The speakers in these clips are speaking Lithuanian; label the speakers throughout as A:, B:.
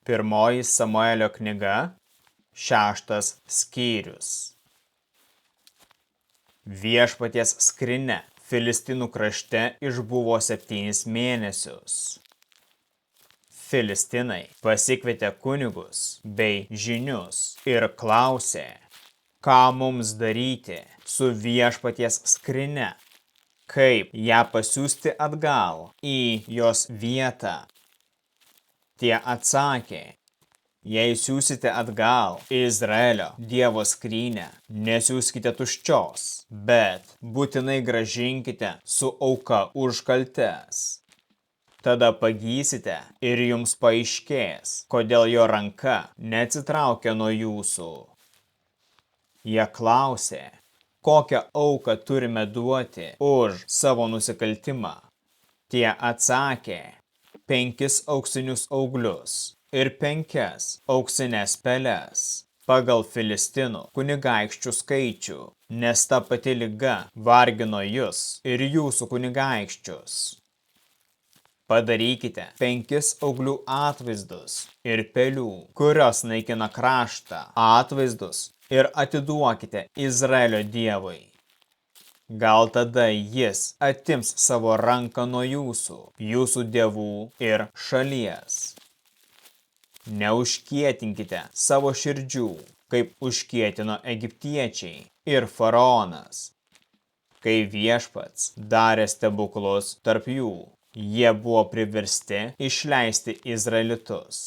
A: Pirmoji Samuelio knyga, 6 skyrius. Viešpaties skrynia Filistinų krašte išbuvo 7 mėnesius. Filistinai pasikvietė kunigus bei žynius ir klausė, ką mums daryti su viešpaties skrynia, kaip ją pasiųsti atgal į jos vietą. Tie atsakė, jei siūsite atgal Izraelio Dievo skrynią, nesiųskite tuščios, bet būtinai grąžinkite su auka už kaltes. Tada pagysite ir jums paaiškės, kodėl jo ranka neatsitraukia nuo jūsų. Jie klausė, kokią auką turime duoti už savo nusikaltimą. Tie atsakė, 5 auksinius auglius ir 5 auksines peles pagal Filistinų kunigaikščių skaičių, nes ta pati liga vargino jus ir jūsų kunigaikščius. Padarykite 5 auglių atvaizdus ir pelių, kurios naikina kraštą, atvaizdus ir atiduokite Izraelio Dievui. Gal tada jis atims savo ranką nuo jūsų dievų ir šalies. Neužkietinkite savo širdžių, kaip užkietino egiptiečiai ir faraonas. Kai Viešpats darė stebuklus tarp jų, jie buvo priversti išleisti izraelitus.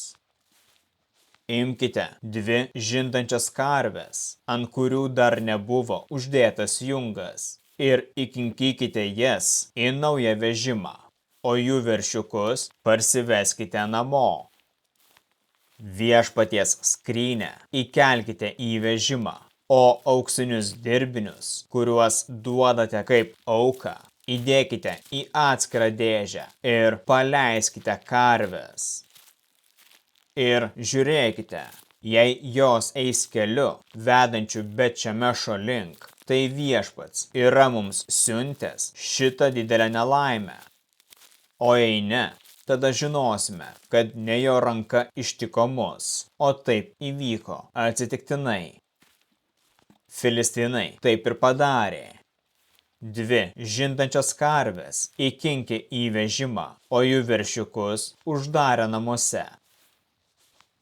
A: Imkite 2 žindančias karves, ant kurių dar nebuvo uždėtas jungas, ir įkinkykite jas į naują vežimą, o jų veršiukus parsiveskite namo. Viešpaties skrynią įkelkite į vežimą, o auksinius dirbinius, kuriuos duodate kaip auką, įdėkite į atskirą dėžę ir paleiskite karves. Ir žiūrėkite, jei jos eis keliu, vedančiu Bet-Šemešo link, tai Viešpats yra mums siuntęs šitą didelę nelaimę. O jei ne, tada žinosime, kad ne jo ranka ištiko mus, o taip įvyko atsitiktinai. Filistinai taip ir padarė. 2 žindančias karves įkinkė į vežimą, o jų veršiukus uždarė namuose.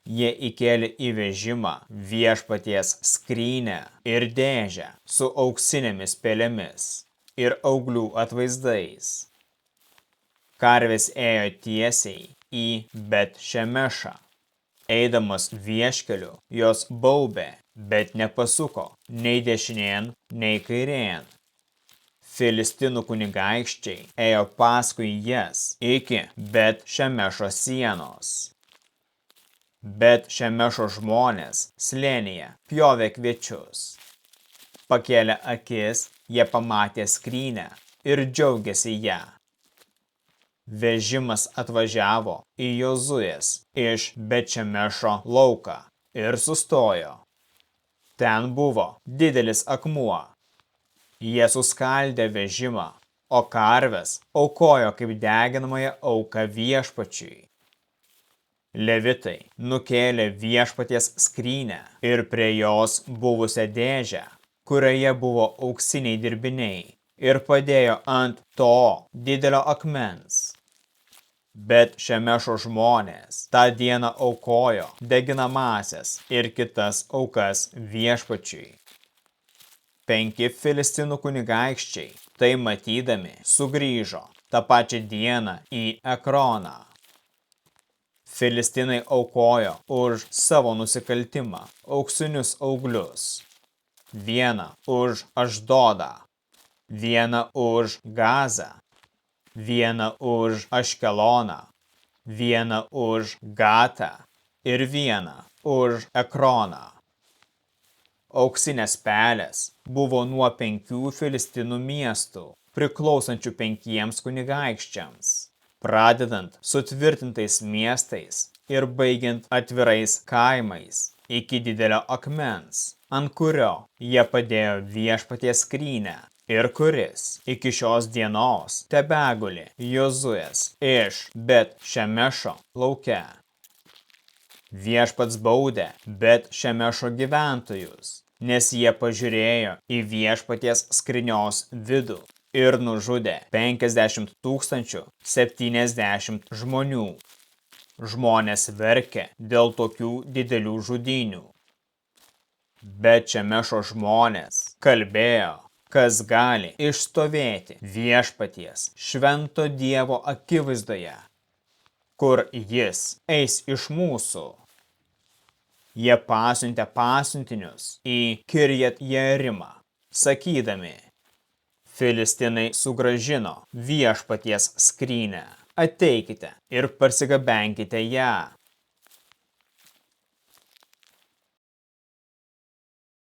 A: Jie įkėlė į vežimą Viešpaties skrynią ir dėžę su auksinėmis pelėmis ir auglių atvaizdais. Karvės ėjo tiesiai į Bet-Šemešą. Eidamas vieškeliu, jos baubė, bet nepasuko nei dešinėn, nei kairėn. Filistinų kunigaikščiai ėjo paskui jas iki Bet-Šemešo sienos. Bet-Šemešo žmonės slėnyje pjovė kviečius. Pakėlę akis, jie pamatė skrynią ir džiaugėsi ją. Vežimas atvažiavo į Jozuės iš Bet-Šemešo lauką ir sustojo. Ten buvo didelis akmuo. Jie suskaldė vežimą, o karves aukojo kaip deginamąją auką Viešpačiui. Levitai nukėlė Viešpaties skrynią ir prie jos buvusią dėžę, kurioje buvo auksiniai dirbiniai, ir padėjo ant to didelio akmens. Bet-Šemešo žmonės tą dieną aukojo deginamąsias ir kitas aukas Viešpačiui. 5 Filistinų kunigaikščiai, tai matydami, sugrįžo tą pačią dieną į Ekroną. Filistinai aukojo už savo nusikaltimą auksinius auglius. 1 už Ašdodą, 1 už Gazą, 1 už Aškeloną, 1 už Gatą ir 1 už Ekroną. Auksinės pelės buvo nuo 5 Filistinų miestų, priklausančių 5 kunigaikščiams, pradedant sutvirtintais miestais ir baigiant atvirais kaimais iki didelio akmens, ant kurio jie padėjo Viešpaties skrynią ir kuris iki šios dienos tebeguli Jozuės iš Bet-Šemešo lauke. Viešpats baudė Bet Šemešo gyventojus, nes jie pažiūrėjo į viešpaties skrinios vidų ir nužudė 50 070 žmonių. Žmonės verkė dėl tokių didelių žudynių. Bet Šemešo žmonės kalbėjo, kas gali išstovėti viešpaties švento Dievo akivaizdoje, kur jis eis iš mūsų. Jie pasiuntė pasiuntinius į Kirjat Jearimą, sakydami, Filistinai sugrąžino viešpaties skrynę, ateikite ir parsigabenkite ją.